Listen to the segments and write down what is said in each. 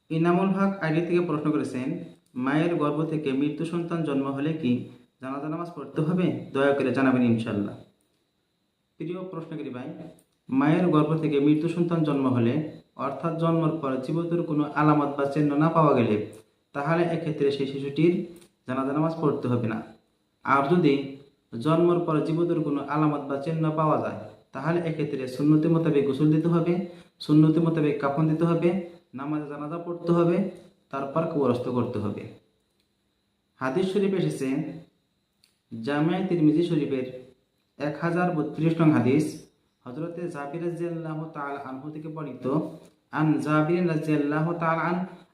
ইনামুল হক ID থেকে প্রশ্ন করেছেন, মায়ের গর্ভ থেকে মৃত্যু সন্তান জন্ম হলে কি জানাজা নামাজ পড়তে হবে? দয়া করে জানাবেন ইনশাল্লাহ। প্রিয় প্রশ্নকারী ভাই, মায়ের গর্ভ থেকে মৃত্যু সন্তান জন্ম হলে অর্থাৎ জন্মের পর জীবতের কোনো আলামত বা চিহ্ন না পাওয়া গেলে তাহলে এক্ষেত্রে সেই শিশুটির জানাজা নামাজ পড়তে হবে না। আর যদি জন্মের পর জীবতের কোনো আলামত বা চিহ্ন পাওয়া যায় তাহলে এক্ষেত্রে সুন্নতি মোতাবেক গোসল দিতে হবে, সুন্নতি মোতাবেক কাফন দিতে হবে, নামাজে জানাজা পড়তে হবে, তারপর কবরস্থ করতে হবে। হাদিস শরীফ এসেছে জামিয়া তিরমিজি শরীফের 1032 নং হাদিস, হযরতে জাবির রাদিয়াল্লাহু তাআলা আনহু থেকে বর্ণিত, আন জাবির রাদিয়াল্লাহু তাআলা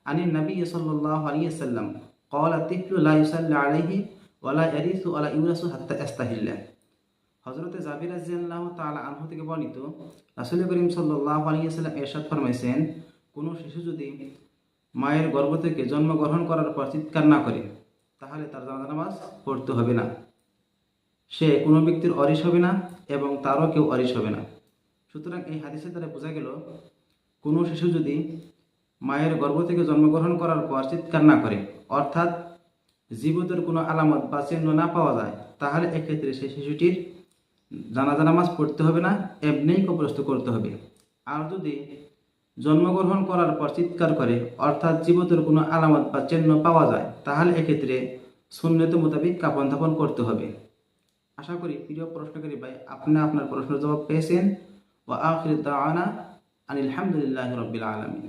আনিন নবী সাল্লাল্লাহু আলাইহি ওয়াসাল্লাম ক্বালা তিফলু লা ইউসাল্লি আলাইহি ওয়া লা ইয়ারিসু ওয়া লা ইউরাসু হাত্তা ইস্তাহিল্লা। হযরতে জাবির রাদিয়াল্লাহু তাআলা আনহু থেকে বর্ণিত, রাসূল করিম সাল্লাল্লাহু আলাইহি ওয়াসাল্লাম ইরশাদ ফরমাইছেন, কোনো শিশু যদি মায়ের গর্ভ থেকে জন্মগ্রহণ করার পর চিৎকার না করে তাহলে তার জানাজা নামাজ পড়তে হবে না। সে কোনো ব্যক্তির অরিস হবে না এবং তারও কেউ অরিস হবে না। সুতরাং এই হাদিসের দ্বারা বোঝা গেল, কোনো শিশু যদি মায়ের গর্ভ থেকে জন্মগ্রহণ করার পর চিৎকার না করে অর্থাৎ জীবতের কোনো আলামত বা চিহ্ন না পাওয়া যায় তাহলে এক্ষেত্রে সেই শিশুটির জানাজা নামাজ পড়তে হবে না, এমনিই কবরস্থ করতে হবে। আর যদি জন্মগ্রহণ করার পর চিৎকার করে অর্থাৎ জীবতের কোনো আলামত বা চিহ্ন পাওয়া যায় তাহলে এক্ষেত্রে সুন্নত মোতাবেক কাফন দাফন করতে হবে। আশা করি প্রিয় প্রশ্নকারী ভাই আপনি আপনার প্রশ্নের জবাব পেয়েছেন। ওয়া আখিরু দাওয়ানা আনিল হামদুলিল্লাহি রাব্বিল আলামিন।